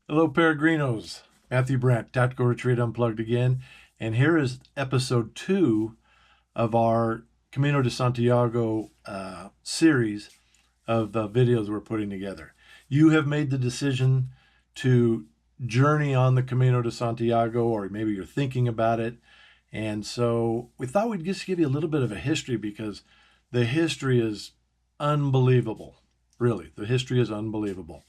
Hello, Peregrinos. Matthew Brandt, Tactical Retreat Unplugged again. And here is episode 2 of our Camino de Santiago series of videos we're putting together. You have made the decision to journey on the Camino de Santiago, or maybe you're thinking about it. And so we thought we'd just give you a little bit of a history because the history is unbelievable. Really, the history is unbelievable.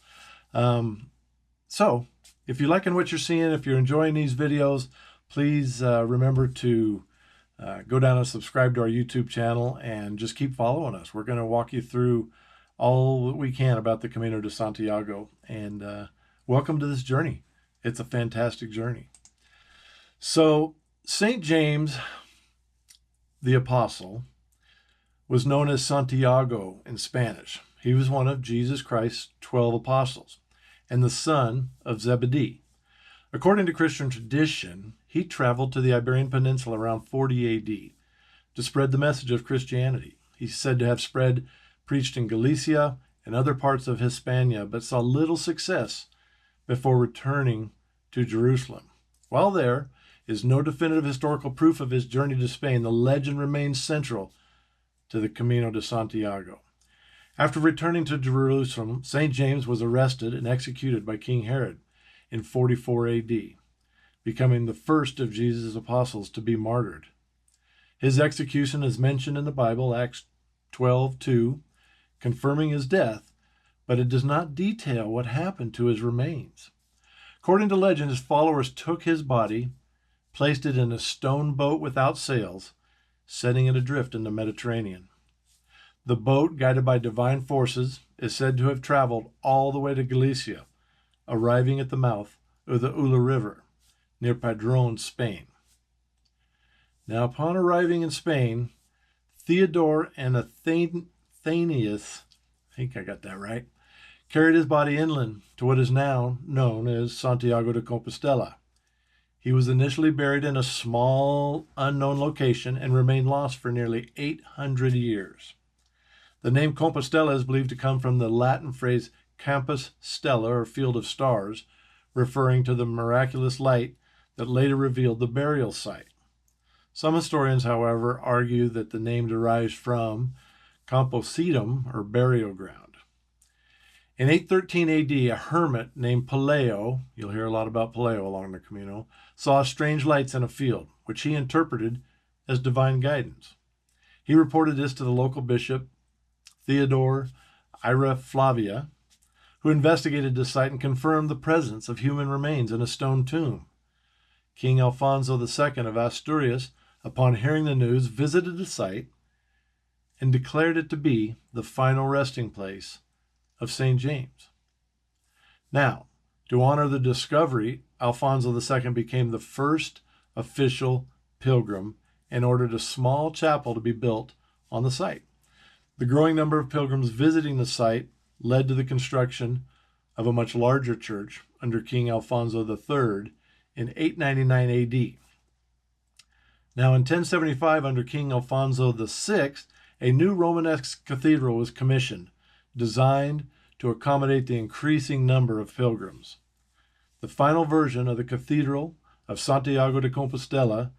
So, if you're liking what you're seeing, if you're enjoying these videos, please remember to go down and subscribe to our YouTube channel and just keep following us. We're going to walk you through all that we can about the Camino de Santiago. And welcome to this journey. It's a fantastic journey. So, St. James, the Apostle, was known as Santiago in Spanish. He was one of Jesus Christ's 12 apostles and the son of Zebedee. According to Christian tradition, he traveled to the Iberian Peninsula around 40 AD to spread the message of Christianity. He's said to have preached in Galicia and other parts of Hispania, but saw little success before returning to Jerusalem. While there is no definitive historical proof of his journey to Spain, the legend remains central to the Camino de Santiago. After returning to Jerusalem, St. James was arrested and executed by King Herod in 44 AD, becoming the first of Jesus' apostles to be martyred. His execution is mentioned in the Bible, Acts 12:2, confirming his death, but it does not detail what happened to his remains. According to legend, his followers took his body, placed it in a stone boat without sails, setting it adrift in the Mediterranean. The boat, guided by divine forces, is said to have traveled all the way to Galicia, arriving at the mouth of the Ula River, near Padrón, Spain. Now, upon arriving in Spain, Theodore and Athenius, I think I got that right, carried his body inland to what is now known as Santiago de Compostela. He was initially buried in a small, unknown location and remained lost for nearly 800 years. The name Compostela is believed to come from the Latin phrase Campus Stella, or field of stars, referring to the miraculous light that later revealed the burial site. Some historians, however, argue that the name derives from Compositum, or burial ground. In 813 AD, a hermit named Paleo, you'll hear a lot about Paleo along the Camino, saw strange lights in a field, which he interpreted as divine guidance. He reported this to the local bishop, Theodore Ira Flavia, who investigated the site and confirmed the presence of human remains in a stone tomb. King Alfonso II of Asturias, upon hearing the news, visited the site and declared it to be the final resting place of St. James. Now, to honor the discovery, Alfonso II became the first official pilgrim and ordered a small chapel to be built on the site. The growing number of pilgrims visiting the site led to the construction of a much larger church under King Alfonso III in 899 AD. Now, in 1075, under King Alfonso VI, a new Romanesque cathedral was commissioned, designed to accommodate the increasing number of pilgrims. The final version of the Cathedral of Santiago de Compostela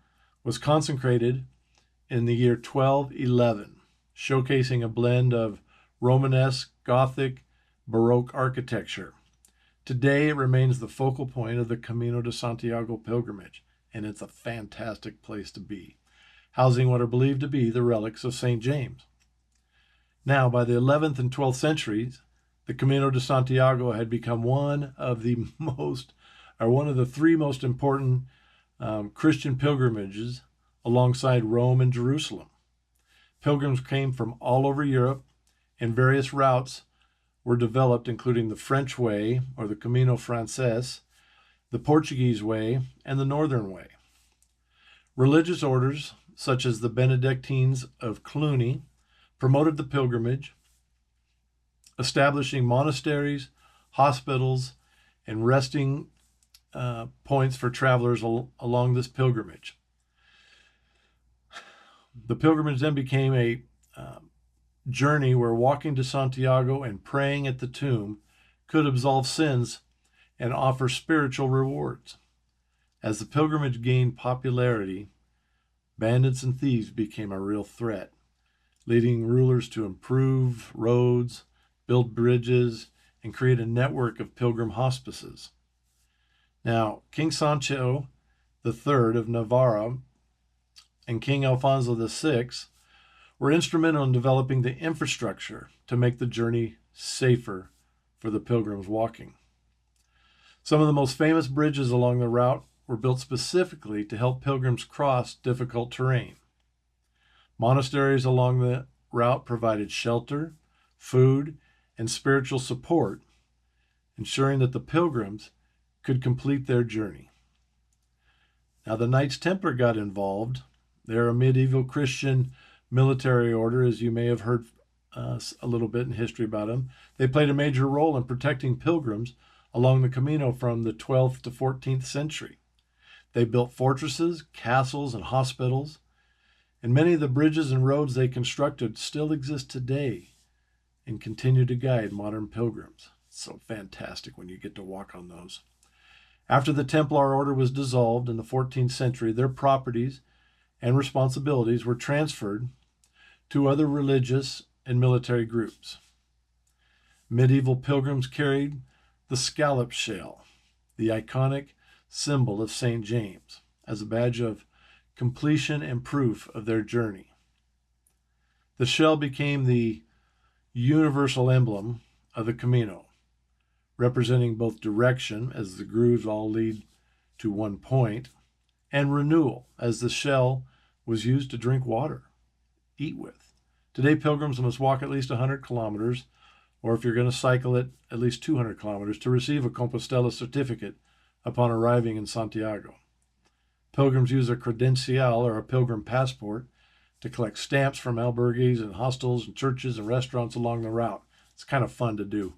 was consecrated in the year 1211. Showcasing a blend of Romanesque, Gothic, Baroque architecture. Today, it remains the focal point of the Camino de Santiago pilgrimage, and it's a fantastic place to be, housing what are believed to be the relics of St. James. Now, by the 11th and 12th centuries, the Camino de Santiago had become one of the three most important Christian pilgrimages alongside Rome and Jerusalem. Pilgrims came from all over Europe, and various routes were developed, including the French Way, or the Camino Frances, the Portuguese Way, and the Northern Way. Religious orders, such as the Benedictines of Cluny, promoted the pilgrimage, establishing monasteries, hospitals, and resting points for travelers along this pilgrimage. The pilgrimage then became a journey where walking to Santiago and praying at the tomb could absolve sins and offer spiritual rewards. As the pilgrimage gained popularity, bandits and thieves became a real threat, leading rulers to improve roads, build bridges, and create a network of pilgrim hospices. Now, King Sancho III of Navarre and King Alfonso VI were instrumental in developing the infrastructure to make the journey safer for the pilgrims walking. Some of the most famous bridges along the route were built specifically to help pilgrims cross difficult terrain. Monasteries along the route provided shelter, food, and spiritual support, ensuring that the pilgrims could complete their journey. Now, the Knights Templar got involved. They're a medieval Christian military order, as you may have heard a little bit in history about them. They played a major role in protecting pilgrims along the Camino from the 12th to 14th century. They built fortresses, castles, and hospitals, and many of the bridges and roads they constructed still exist today and continue to guide modern pilgrims. It's so fantastic when you get to walk on those. After the Templar order was dissolved in the 14th century, their properties and responsibilities were transferred to other religious and military groups. Medieval pilgrims carried the scallop shell, the iconic symbol of St. James, as a badge of completion and proof of their journey. The shell became the universal emblem of the Camino, representing both direction, as the grooves all lead to one point, and renewal, as the shell was used to drink water, eat with. Today, pilgrims must walk at least 100 kilometers, or if you're going to cycle it, at least 200 kilometers, to receive a Compostela certificate upon arriving in Santiago. Pilgrims use a credencial, or a pilgrim passport, to collect stamps from albergues and hostels and churches and restaurants along the route. It's kind of fun to do.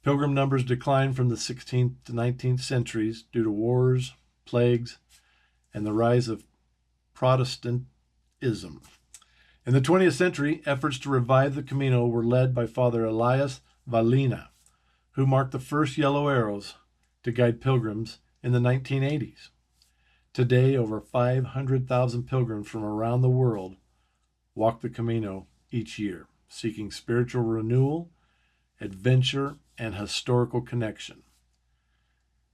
Pilgrim numbers declined from the 16th to 19th centuries due to wars, plagues, and the rise of Protestantism. In the 20th century, efforts to revive the Camino were led by Father Elias Valina, who marked the first yellow arrows to guide pilgrims in the 1980s. Today, over 500,000 pilgrims from around the world walk the Camino each year, seeking spiritual renewal, adventure, and historical connection.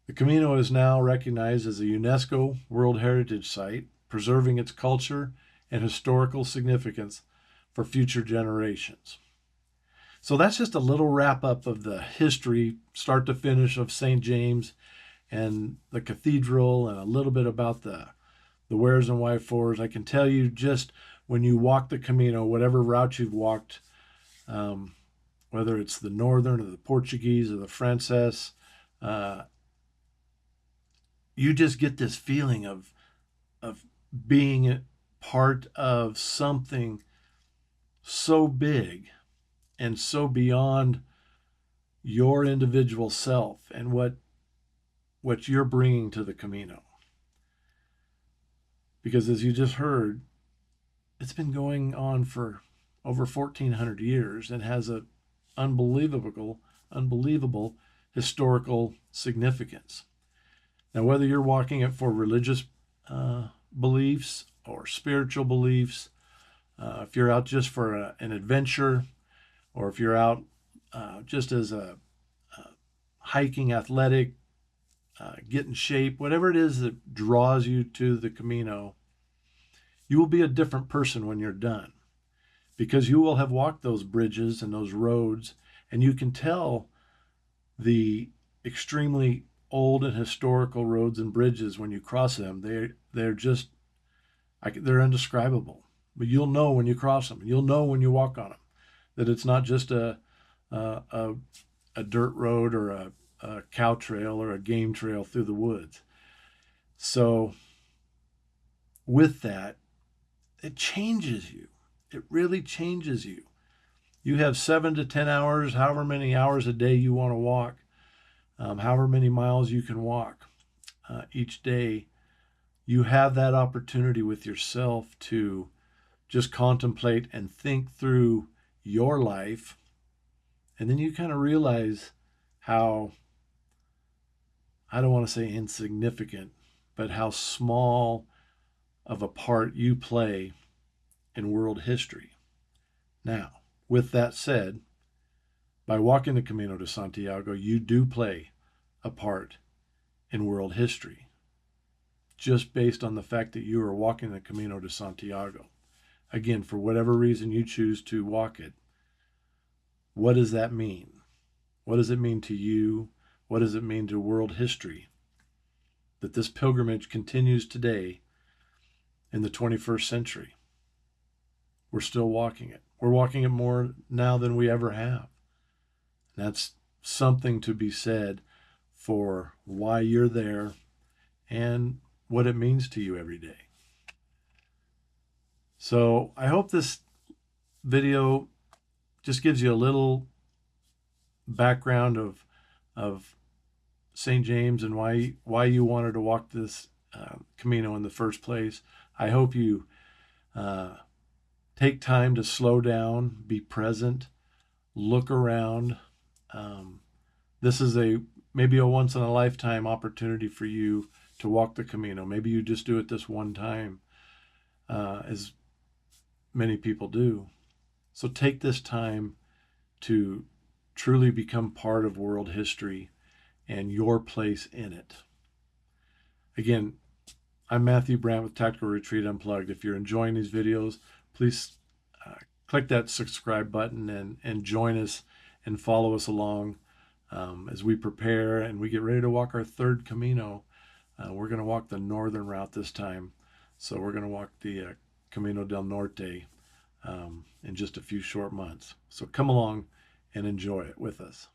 The Camino is now recognized as a UNESCO World Heritage Site, preserving its culture and historical significance for future generations. So that's just a little wrap-up of the history, start to finish, of St. James and the cathedral, and a little bit about the wheres and wherefores. I can tell you, just when you walk the Camino, whatever route you've walked, whether it's the northern or the Portuguese or the Frances, you just get this feeling of being part of something so big and so beyond your individual self and what you're bringing to the Camino. Because as you just heard, it's been going on for over 1,400 years and has an unbelievable historical significance. Now, whether you're walking it for religious beliefs or spiritual beliefs, if you're out just for an adventure, or if you're out just as a hiking, athletic, get in shape, whatever it is that draws you to the Camino, you will be a different person when you're done, because you will have walked those bridges and those roads, and you can tell the extremely old and historical roads and bridges, when you cross them, they're just, they're indescribable. But you'll know when you cross them. You'll know when you walk on them that it's not just a dirt road or a cow trail or a game trail through the woods. So with that, it changes you. It really changes you. You have 7 to 10 hours, however many hours a day you want to walk, however many miles you can walk each day. You have that opportunity with yourself to just contemplate and think through your life. And then you kind of realize how I don't want to say insignificant, but how small of a part you play in world history. Now, with that said, by walking the Camino de Santiago, you do play a part in world history, just based on the fact that you are walking the Camino de Santiago. Again, for whatever reason you choose to walk it, what does that mean? What does it mean to you? What does it mean to world history that this pilgrimage continues today in the 21st century? We're still walking it. We're walking it more now than we ever have. That's something to be said for why you're there and what it means to you every day. So I hope this video just gives you a little background of St. James and why you wanted to walk this Camino in the first place. I hope you take time to slow down, be present, look around. This is maybe a once in a lifetime opportunity for you to walk the Camino. Maybe you just do it this one time, as many people do. So take this time to truly become part of world history and your place in it. Again, I'm Matthew Brandt with Tactical Retreat Unplugged. If you're enjoying these videos, please click that subscribe button and join us and follow us along as we prepare and we get ready to walk our third Camino. We're going to walk the northern route this time. So we're going to walk the Camino del Norte in just a few short months. So come along and enjoy it with us.